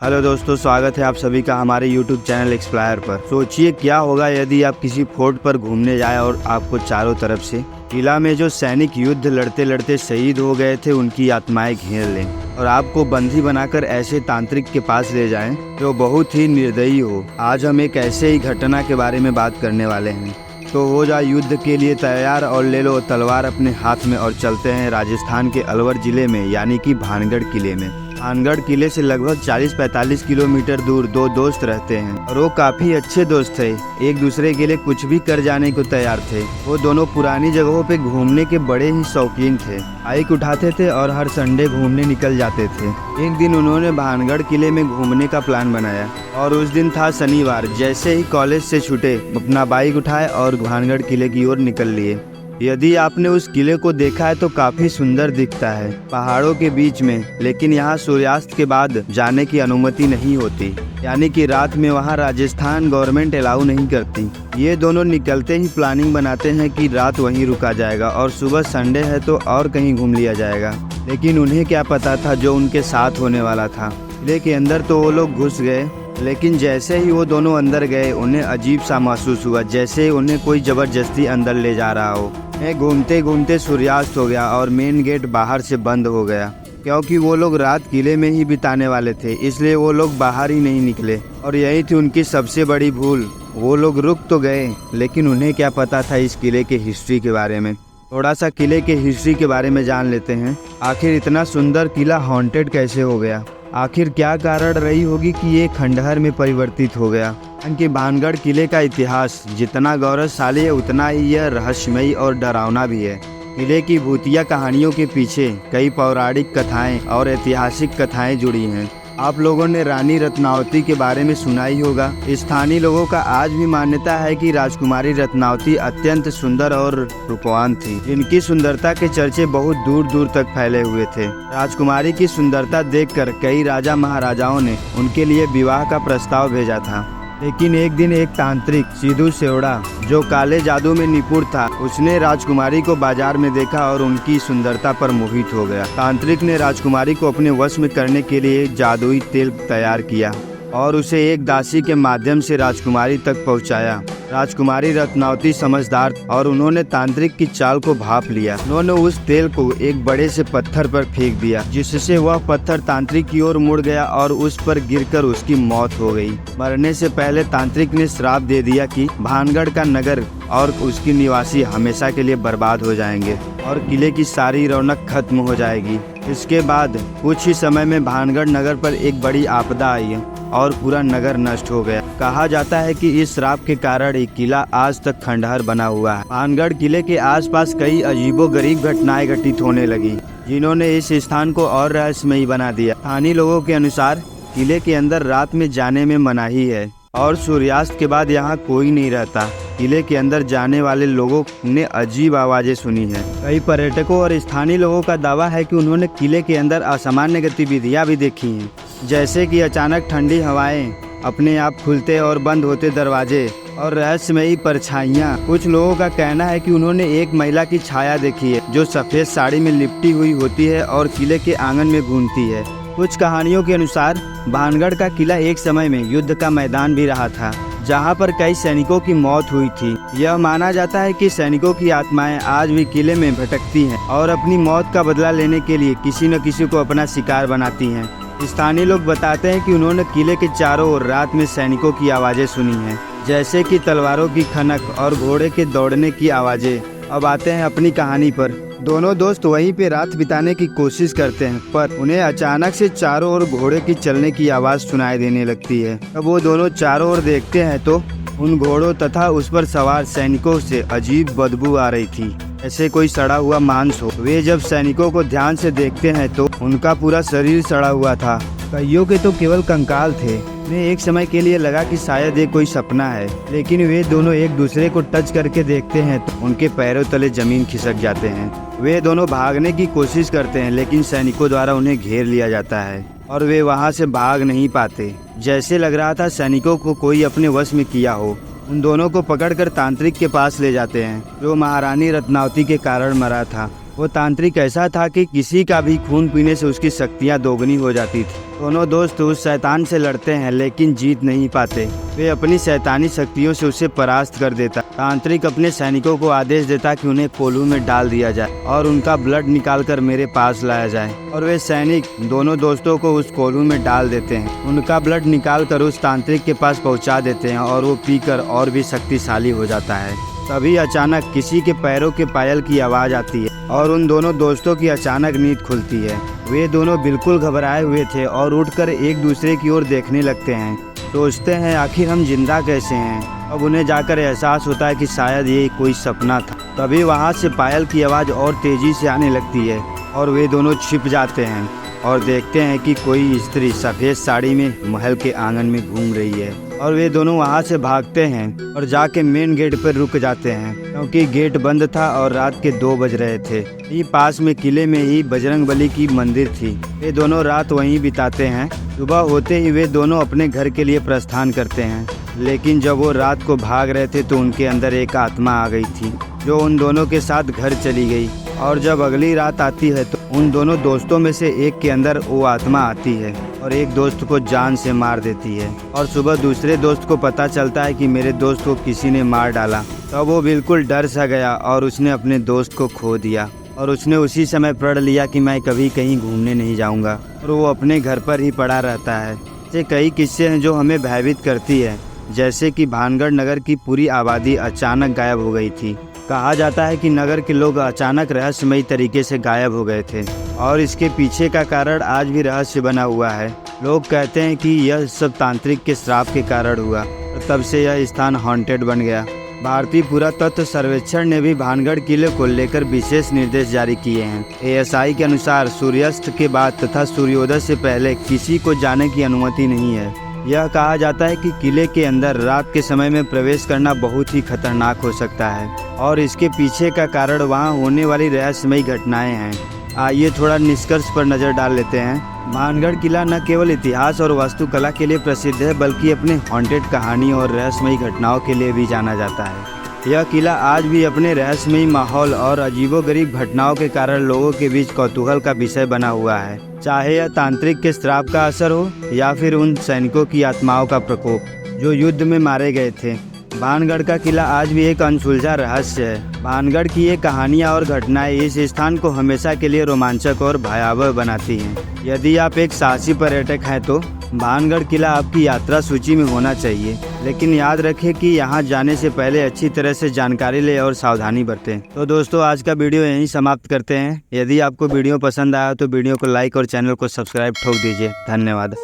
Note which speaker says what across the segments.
Speaker 1: Hello दोस्तों, स्वागत है आप सभी का हमारे YouTube चैनल एक्सप्लोरर पर। सोचिए क्या होगा यदि आप किसी फोर्ट पर घूमने जाए और आपको चारों तरफ से किला में जो सैनिक युद्ध लड़ते लड़ते शहीद हो गए थे उनकी आत्माएं घेर लें और आपको बंदी बनाकर ऐसे तांत्रिक के पास ले जाएं जो बहुत ही निर्दयी हो। आज हम एक ऐसे ही घटना के बारे में बात करने वाले हैं। तो हो जा युद्ध के लिए तैयार और ले लो तलवार अपने हाथ में और चलते हैं राजस्थान के अलवर जिले में यानी कि भानगढ़ किले में। भानगढ़ किले से लगभग 40-45 किलोमीटर दूर दो दोस्त रहते हैं और वो काफी अच्छे दोस्त थे। एक दूसरे के लिए कुछ भी कर जाने को तैयार थे। वो दोनों पुरानी जगहों पे घूमने के बड़े ही शौकीन थे। बाइक उठाते थे और हर संडे घूमने निकल जाते थे। एक दिन उन्होंने भानगढ़ किले में घूमने का प्लान बनाया और उस दिन था शनिवार। जैसे ही कॉलेज से छूटे अपना बाइक उठाए और भानगढ़ किले की ओर निकल लिए। यदि आपने उस किले को देखा है तो काफी सुंदर दिखता है पहाड़ों के बीच में, लेकिन यहाँ सूर्यास्त के बाद जाने की अनुमति नहीं होती, यानी कि रात में वहाँ राजस्थान गवर्नमेंट अलाउ नहीं करती। ये दोनों निकलते ही प्लानिंग बनाते हैं कि रात वहीं रुका जाएगा और सुबह संडे है तो और कहीं घूम लिया जाएगा। लेकिन उन्हें क्या पता था जो उनके साथ होने वाला था। किले के अंदर तो वो लोग घुस गए, लेकिन जैसे ही वो दोनों अंदर गए उन्हें अजीब सा महसूस हुआ, जैसे उन्हें कोई जबरदस्ती अंदर ले जा रहा हो। घूमते घूमते सूर्यास्त हो गया और मेन गेट बाहर से बंद हो गया। क्योंकि वो लोग रात किले में ही बिताने वाले थे, इसलिए वो लोग बाहर ही नहीं निकले और यही थी उनकी सबसे बड़ी भूल। वो लोग रुक तो गए, लेकिन उन्हें क्या पता था इस किले के हिस्ट्री के बारे में। थोड़ा सा किले के हिस्ट्री के बारे में जान लेते हैं। आखिर इतना सुंदर किला हॉन्टेड कैसे हो गया? आखिर क्या कारण रही होगी कि ये खंडहर में परिवर्तित हो गया? क्योंकि भानगढ़ किले का इतिहास जितना गौरवशाली है उतना ही यह रहस्यमयी और डरावना भी है। किले की भूतिया कहानियों के पीछे कई पौराणिक कथाएं और ऐतिहासिक कथाएं जुड़ी हैं। आप लोगों ने रानी रत्नावती के बारे में सुना ही होगा। स्थानीय लोगों का आज भी मान्यता है कि राजकुमारी रत्नावती अत्यंत सुंदर और रूपवान थी, जिनकी सुंदरता के चर्चे बहुत दूर दूर तक फैले हुए थे। राजकुमारी की सुंदरता देखकर कई राजा महाराजाओं ने उनके लिए विवाह का प्रस्ताव भेजा था। लेकिन एक दिन एक तांत्रिक सिद्धू सेवड़ा जो काले जादू में निपुण था, उसने राजकुमारी को बाजार में देखा और उनकी सुंदरता पर मोहित हो गया। तांत्रिक ने राजकुमारी को अपने वश में करने के लिए जादुई तेल तैयार किया और उसे एक दासी के माध्यम से राजकुमारी तक पहुंचाया। राजकुमारी रत्नावती समझदार और उन्होंने तांत्रिक की चाल को भांप लिया। उन्होंने उस तेल को एक बड़े से पत्थर पर फेंक दिया, जिससे वह पत्थर तांत्रिक की ओर मुड़ गया और उस पर गिरकर उसकी मौत हो गई। मरने से पहले तांत्रिक ने श्राप दे दिया कि भानगढ़ का नगर और उसकी निवासी हमेशा के लिए बर्बाद हो जाएंगे और किले की सारी रौनक खत्म हो जाएगी। इसके बाद कुछ ही समय में भानगढ़ नगर पर एक बड़ी आपदा आई और पूरा नगर नष्ट हो गया। कहा जाता है कि इस श्राप के कारण ये किला आज तक खंडहर बना हुआ है। भानगढ़ किले के आसपास कई अजीबोगरीब घटनाएं घटित होने लगी, जिन्होंने इस स्थान को और रहस्यमयी बना दिया। स्थानीय लोगों के अनुसार किले के अंदर रात में जाने में मनाही है और सूर्यास्त के बाद यहाँ कोई नहीं रहता। किले के अंदर जाने वाले लोगों ने अजीब आवाजें सुनी हैं। कई पर्यटकों और स्थानीय लोगों का दावा है कि उन्होंने किले के अंदर असामान्य गतिविधियां भी देखी हैं, जैसे कि अचानक ठंडी हवाएं, अपने आप खुलते और बंद होते दरवाजे और रहस्यमयी परछाइयाँ। कुछ लोगों का कहना है कि उन्होंने एक महिला की छाया देखी है जो सफेद साड़ी में लिपटी हुई होती है और किले के आंगन में घूमती है। कुछ कहानियों के अनुसार भानगढ़ का किला एक समय में युद्ध का मैदान भी रहा था, जहां पर कई सैनिकों की मौत हुई थी। यह माना जाता है कि सैनिकों की आत्माएं आज भी किले में भटकती हैं और अपनी मौत का बदला लेने के लिए किसी न किसी को अपना शिकार बनाती हैं। स्थानीय लोग बताते हैं कि उन्होंने किले के चारों ओर रात में सैनिकों की आवाजें सुनी हैं, जैसे कि तलवारों की खनक और घोड़े के दौड़ने की आवाजें। अब आते हैं अपनी कहानी पर। दोनों दोस्त वहीं पे रात बिताने की कोशिश करते हैं, पर उन्हें अचानक से चारों ओर घोड़े की चलने की आवाज सुनाई देने लगती है। अब वो दोनों चारों ओर देखते हैं तो उन घोड़ों तथा उस पर सवार सैनिकों से अजीब बदबू आ रही थी, ऐसे कोई सड़ा हुआ मांस हो। वे जब सैनिकों को ध्यान से देखते हैं तो उनका पूरा शरीर सड़ा हुआ था, कईयों के तो केवल कंकाल थे। उन्हें एक समय के लिए लगा कि शायद ये कोई सपना है, लेकिन वे दोनों एक दूसरे को टच करके देखते हैं तो उनके पैरों तले जमीन खिसक जाते हैं। वे दोनों भागने की कोशिश करते हैं, लेकिन सैनिकों द्वारा उन्हें घेर लिया जाता है और वे वहां से भाग नहीं पाते। जैसे लग रहा था सैनिकों को कोई अपने वश में किया हो। उन दोनों को पकड़कर तांत्रिक के पास ले जाते हैं, जो महारानी रत्नावती के कारण मरा था। वो तांत्रिक ऐसा था कि किसी का भी खून पीने से उसकी शक्तियाँ दोगुनी हो जाती थी। दोनों दोस्त उस शैतान से लड़ते हैं लेकिन जीत नहीं पाते। वे अपनी शैतानी शक्तियों से उसे परास्त कर देता। तांत्रिक अपने सैनिकों को आदेश देता कि उन्हें कोल्हू में डाल दिया जाए और उनका ब्लड निकालकर मेरे पास लाया जाए, और वे सैनिक दोनों दोस्तों को उस कोल्हू में डाल देते हैं। उनका ब्लड निकालकर उस तांत्रिक के पास पहुंचा देते हैं और वो पीकर और भी शक्तिशाली हो जाता है। तभी अचानक किसी के पैरों के पायल की आवाज आती है और उन दोनों दोस्तों की अचानक नींद खुलती है। वे दोनों बिल्कुल घबराए हुए थे और उठकर एक दूसरे की ओर देखने लगते हैं। सोचते हैं आखिर हम जिंदा कैसे हैं। अब उन्हें जाकर एहसास होता है कि शायद ये कोई सपना था। तभी वहाँ से पायल की आवाज़ और तेजी से आने लगती है और वे दोनों छिप जाते हैं और देखते हैं कि कोई स्त्री सफ़ेद साड़ी में महल के आंगन में घूम रही है। और वे दोनों वहाँ से भागते हैं और जाके मेन गेट पर रुक जाते हैं क्योंकि गेट बंद था और रात के 2 बज रहे थे। ही पास में किले में ही बजरंगबली की मंदिर थी। वे दोनों रात वहीं बिताते हैं। सुबह होते ही वे दोनों अपने घर के लिए प्रस्थान करते हैं, लेकिन जब वो रात को भाग रहे थे तो उनके अंदर एक आत्मा आ गई थी जो उन दोनों के साथ घर चली गई। और जब अगली रात आती है तो उन दोनों दोस्तों में से एक के अंदर वो आत्मा आती है और एक दोस्त को जान से मार देती है। और सुबह दूसरे दोस्त को पता चलता है कि मेरे दोस्त को किसी ने मार डाला। तब वो बिल्कुल डर सा गया और उसने अपने दोस्त को खो दिया और उसने उसी समय प्रण लिया कि मैं कभी कहीं घूमने नहीं जाऊंगा और वो अपने घर पर ही पड़ा रहता है। ऐसे कई किस्से हैं जो हमें भयभीत करती है, जैसे कि भानगढ़ नगर की पूरी आबादी अचानक गायब हो गई थी। कहा जाता है कि नगर के लोग अचानक रहस्यमयी तरीके से गायब हो गए थे और इसके पीछे का कारण आज भी रहस्य बना हुआ है। लोग कहते हैं कि यह सब तांत्रिक के श्राप के कारण हुआ और तब से यह स्थान हॉन्टेड बन गया। भारतीय पुरातत्व सर्वेक्षण ने भी भानगढ़ किले को लेकर विशेष निर्देश जारी किए हैं। ASI के अनुसार सूर्यास्त के बाद तथा सूर्योदय से पहले किसी को जाने की अनुमति नहीं है। यह कहा जाता है कि किले के अंदर रात के समय में प्रवेश करना बहुत ही खतरनाक हो सकता है और इसके पीछे का कारण वहां होने वाली रहस्यमयी घटनाएं हैं। आइए थोड़ा निष्कर्ष पर नज़र डाल लेते हैं। भानगढ़ किला न केवल इतिहास और वास्तुकला के लिए प्रसिद्ध है बल्कि अपने हॉन्टेड कहानी और रहस्यमयी घटनाओं के लिए भी जाना जाता है। यह किला आज भी अपने रहस्यमयी माहौल और अजीबोगरीब घटनाओं के कारण लोगों के बीच कौतूहल का विषय बना हुआ है, चाहे यह तांत्रिक के श्राप का असर हो या फिर उन सैनिकों की आत्माओं का प्रकोप जो युद्ध में मारे गए थे। भानगढ़ का किला आज भी एक अनसुलझा रहस्य है। भानगढ़ की ये कहानियाँ और घटनाएं इस स्थान को हमेशा के लिए रोमांचक और भयावह बनाती हैं। यदि आप एक साहसी पर्यटक हैं तो भानगढ़ किला आपकी यात्रा सूची में होना चाहिए, लेकिन याद रखें कि यहाँ जाने से पहले अच्छी तरह से जानकारी लें और सावधानी बरतें। तो दोस्तों आज का वीडियो यहीं समाप्त करते हैं। यदि आपको वीडियो पसंद आया तो वीडियो को लाइक और चैनल को सब्सक्राइब ठोक दीजिए। धन्यवाद।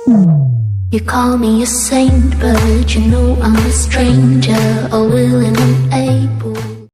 Speaker 2: You call me a saint, but you know I'm a stranger. Oh, will